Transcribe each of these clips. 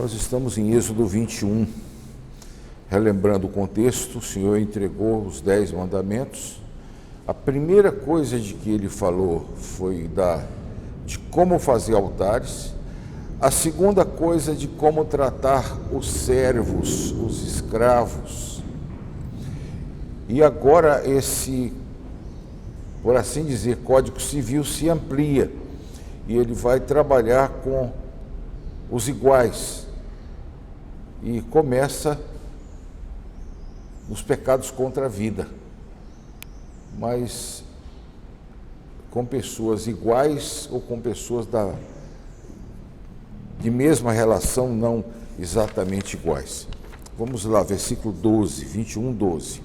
Nós estamos em Êxodo 21, relembrando o contexto. O Senhor entregou os 10 mandamentos. A primeira coisa de que ele falou foi de como fazer altares. A segunda coisa de como tratar os servos, os escravos. E agora esse, por assim dizer, Código Civil se amplia e ele vai trabalhar com os iguais e começa nos pecados contra a vida, mas com pessoas iguais ou com pessoas de mesma relação, não exatamente iguais. Vamos lá, versículo 12, 21, 12.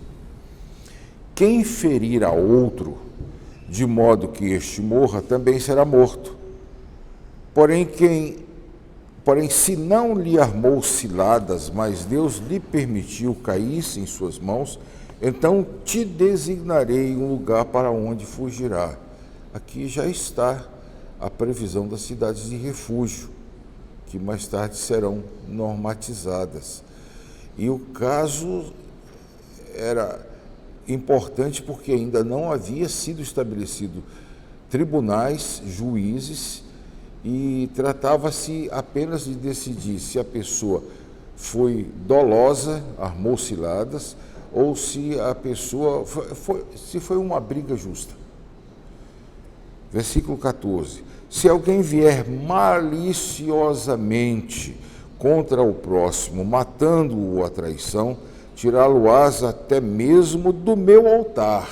Quem ferir a outro, de modo que este morra, também será morto. Porém, se não lhe armou ciladas, mas Deus lhe permitiu caísse em suas mãos, então te designarei um lugar para onde fugirá. Aqui já está a previsão das cidades de refúgio, que mais tarde serão normatizadas. E o caso era importante porque ainda não havia sido estabelecido tribunais, juízes, e tratava-se apenas de decidir se a pessoa foi dolosa, armou ciladas, ou se a pessoa se foi uma briga justa. Versículo 14. Se alguém vier maliciosamente contra o próximo, matando-o à traição, tirá-lo-ás até mesmo do meu altar,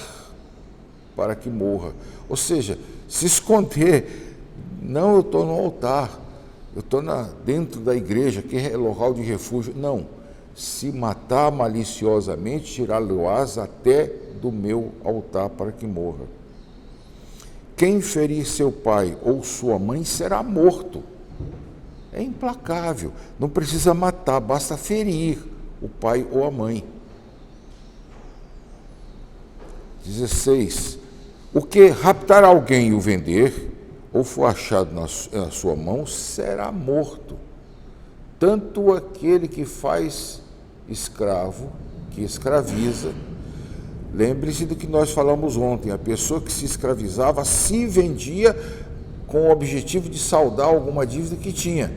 para que morra. Ou seja, se esconder. Não, eu estou no altar, eu estou dentro da igreja, que é local de refúgio. Não, se matar maliciosamente, tirá-lo-ás até do meu altar para que morra. Quem ferir seu pai ou sua mãe será morto. É implacável, não precisa matar, basta ferir o pai ou a mãe. 16. O que raptar alguém e o vender, ou for achado na sua mão, será morto. Tanto aquele que faz escravo, que escraviza. Lembre-se do que nós falamos ontem, a pessoa que se escravizava se vendia com o objetivo de saldar alguma dívida que tinha.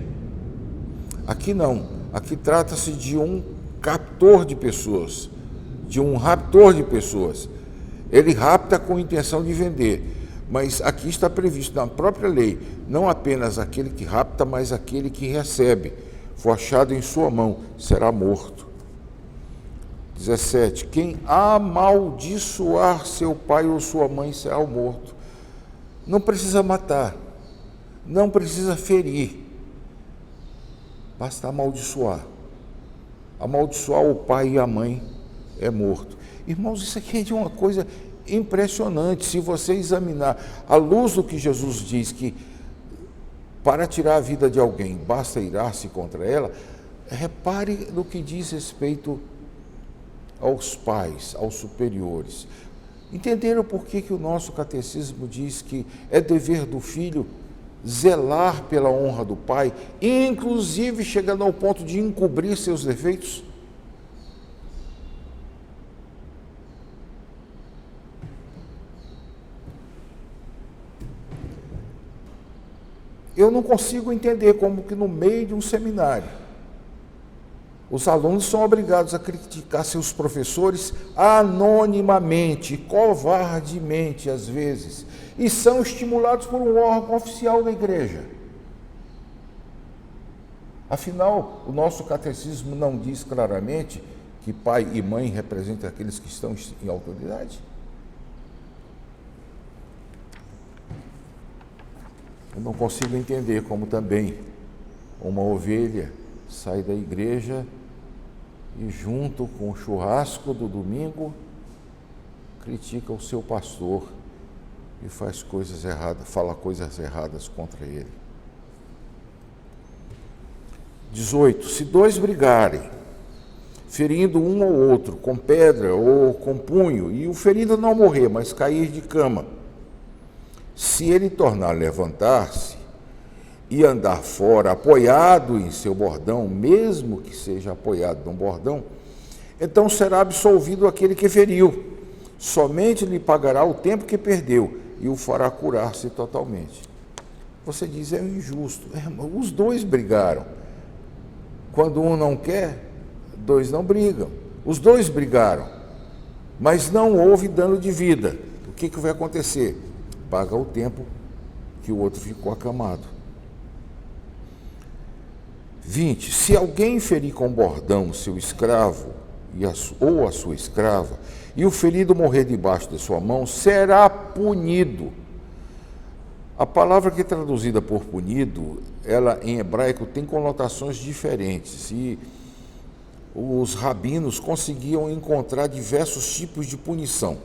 Aqui não, aqui trata-se de um captor de pessoas, de um raptor de pessoas. Ele rapta com a intenção de vender. Mas aqui está previsto na própria lei, não apenas aquele que rapta, mas aquele que recebe. For achado em sua mão, será morto. 17. Quem amaldiçoar seu pai ou sua mãe será morto. Não precisa matar, não precisa ferir, basta amaldiçoar. Amaldiçoar o pai e a mãe é morto. Irmãos, isso aqui é de uma coisa impressionante. Se você examinar à luz do que Jesus diz, que para tirar a vida de alguém basta irar-se contra ela, repare no que diz respeito aos pais, aos superiores. Entenderam por que o nosso catecismo diz que é dever do filho zelar pela honra do pai, inclusive chegando ao ponto de encobrir seus defeitos? Eu não consigo entender como que no meio de um seminário, os alunos são obrigados a criticar seus professores anonimamente, covardemente às vezes, e são estimulados por um órgão oficial da igreja. Afinal, o nosso catecismo não diz claramente que pai e mãe representam aqueles que estão em autoridade? Eu não consigo entender como também uma ovelha sai da igreja e, junto com o churrasco do domingo, critica o seu pastor e faz coisas erradas, fala coisas erradas contra ele. 18. Se dois brigarem, ferindo um ao outro com pedra ou com punho, e o ferido não morrer, mas cair de cama, se ele tornar a levantar-se, e andar fora, apoiado em seu bordão, mesmo que seja apoiado num bordão, então será absolvido aquele que feriu. Somente lhe pagará o tempo que perdeu e o fará curar-se totalmente. Você diz, é injusto. Os dois brigaram. Quando um não quer, dois não brigam. Os dois brigaram, mas não houve dano de vida. O que vai acontecer? Paga o tempo que o outro ficou acamado. 20. Se alguém ferir com bordão seu escravo ou a sua escrava, e o ferido morrer debaixo de sua mão, será punido. A palavra que é traduzida por punido, ela em hebraico tem conotações diferentes, e os rabinos conseguiam encontrar diversos tipos de punição.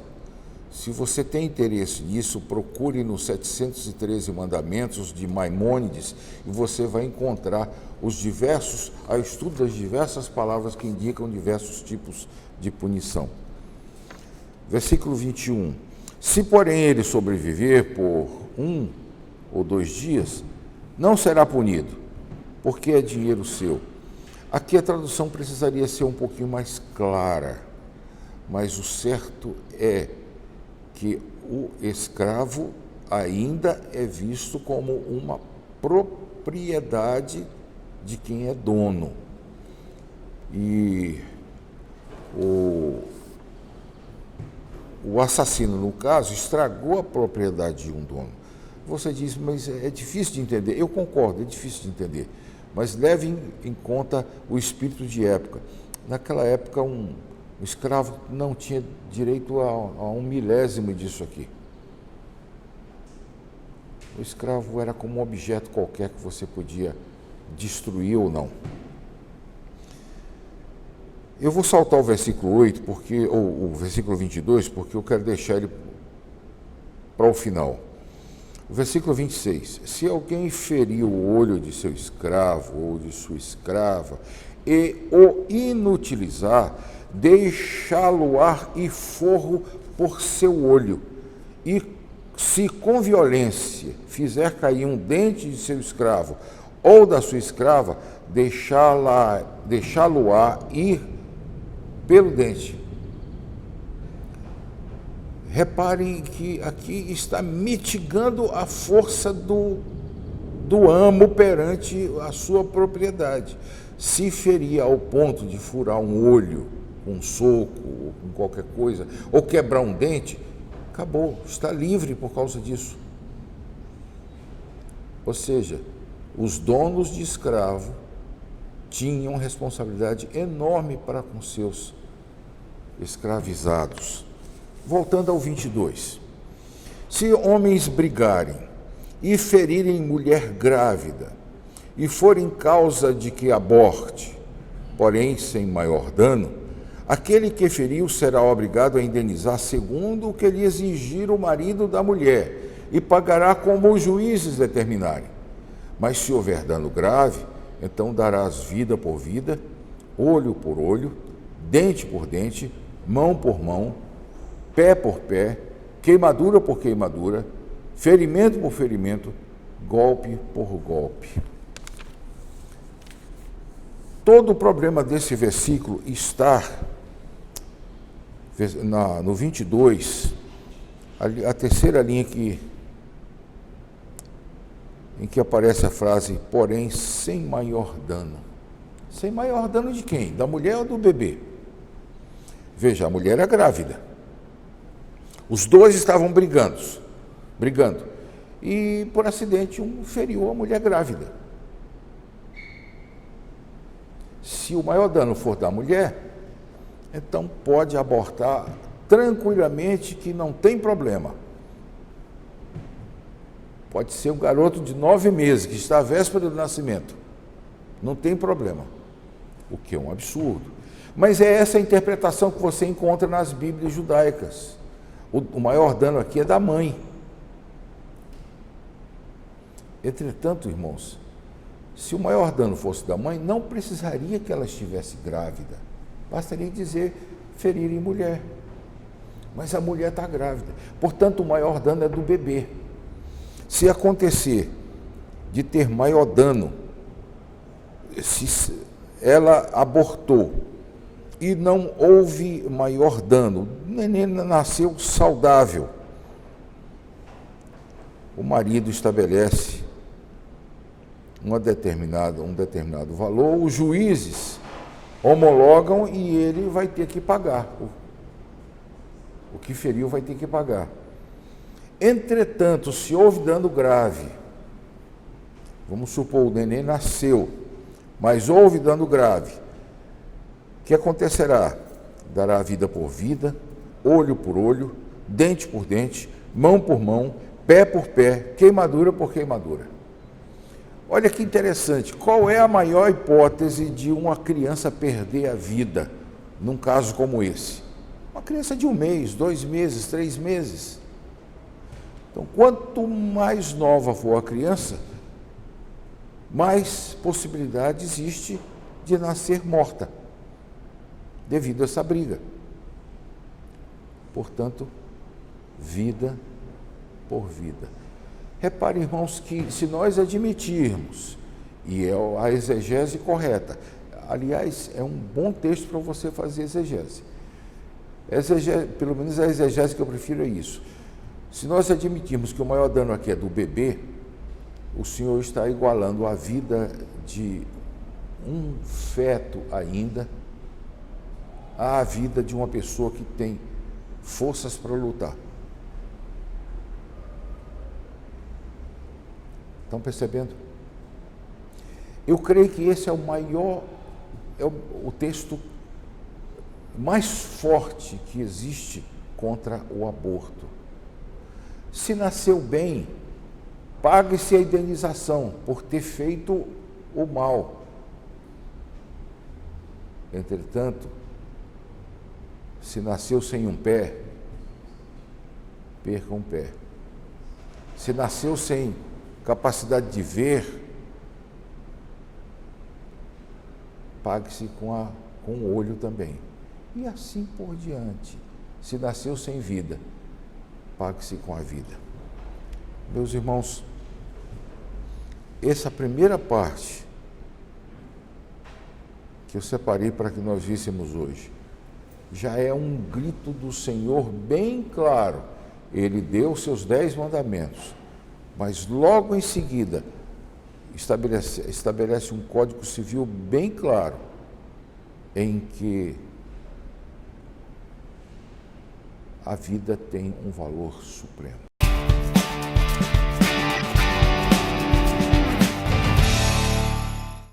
Se você tem interesse nisso, procure nos 713 Mandamentos de Maimônides e você vai encontrar o estudo das diversas palavras que indicam diversos tipos de punição. Versículo 21. Se, porém, ele sobreviver por 1 ou 2 dias, não será punido, porque é dinheiro seu. Aqui a tradução precisaria ser um pouquinho mais clara, mas o certo é que o escravo ainda é visto como uma propriedade de quem é dono. E o assassino, no caso, estragou a propriedade de um dono. Você diz, mas é difícil de entender. Eu concordo, é difícil de entender. Mas leve em conta o espírito de época. Naquela época, um escravo não tinha direito a 1/1000 disso aqui. O escravo era como um objeto qualquer que você podia destruir ou não. Eu vou saltar o versículo 8, ou o versículo 22, porque eu quero deixar ele para o final. O versículo 26. Se alguém ferir o olho de seu escravo ou de sua escrava e o inutilizar, deixá-lo-á e forro por seu olho, e se com violência fizer cair um dente de seu escravo ou da sua escrava, deixá-lo-á ir pelo dente. Reparem que aqui está mitigando a força do amo perante a sua propriedade. Se ferir ao ponto de furar um olho com um soco, ou com qualquer coisa, ou quebrar um dente, acabou, está livre por causa disso. Ou seja, os donos de escravo tinham responsabilidade enorme para com seus escravizados. Voltando ao 22. Se homens brigarem e ferirem mulher grávida, e forem causa de que aborte, porém sem maior dano, aquele que feriu será obrigado a indenizar segundo o que lhe exigir o marido da mulher, e pagará como os juízes determinarem. Mas se houver dano grave, então darás vida por vida, olho por olho, dente por dente, mão por mão, pé por pé, queimadura por queimadura, ferimento por ferimento, golpe por golpe. Todo o problema desse versículo está no 22, a terceira linha em que aparece a frase, porém, sem maior dano. Sem maior dano de quem? Da mulher ou do bebê? Veja, a mulher é grávida. Os dois estavam brigando. E, por acidente, um feriu a mulher grávida. Se o maior dano for da mulher, então pode abortar tranquilamente, que não tem problema. Pode ser um garoto de 9 meses, que está à véspera do nascimento. Não tem problema. O que é um absurdo. Mas é essa a interpretação que você encontra nas Bíblias judaicas. O maior dano aqui é da mãe. Entretanto, irmãos, se o maior dano fosse da mãe, não precisaria que ela estivesse grávida. Bastaria dizer ferir em mulher. Mas a mulher está grávida. Portanto, o maior dano é do bebê. Se acontecer de ter maior dano. Se ela abortou e não houve maior dano, o neném nasceu saudável. O marido estabelece um determinado valor, os juízes homologam e ele vai ter que pagar. O que feriu vai ter que pagar. Entretanto, se houve dano grave, vamos supor, o neném nasceu, mas houve dano grave, o que acontecerá? Dará vida por vida, olho por olho, dente por dente, mão por mão, pé por pé, queimadura por queimadura. Olha que interessante, qual é a maior hipótese de uma criança perder a vida num caso como esse? Uma criança de 1 mês, 2 meses, 3 meses. Então, quanto mais nova for a criança, mais possibilidade existe de nascer morta, devido a essa briga. Portanto, vida por vida. Repare, irmãos, que se nós admitirmos, e é a exegese correta, aliás, é um bom texto para você fazer exegese. Pelo menos a exegese que eu prefiro é isso. Se nós admitirmos que o maior dano aqui é do bebê, o Senhor está igualando a vida de um feto ainda à vida de uma pessoa que tem forças para lutar. Estão percebendo? Eu creio que esse é o texto mais forte que existe contra o aborto. Se nasceu bem, pague-se a indenização por ter feito o mal. Entretanto, se nasceu sem um pé, perca um pé. Se nasceu sem capacidade de ver, pague-se com o olho também. E assim por diante. Se nasceu sem vida, pague-se com a vida. Meus irmãos, essa primeira parte que eu separei para que nós víssemos hoje, já é um grito do Senhor bem claro. Ele deu os seus 10 mandamentos, mas logo em seguida estabelece um código civil bem claro, em que a vida tem um valor supremo.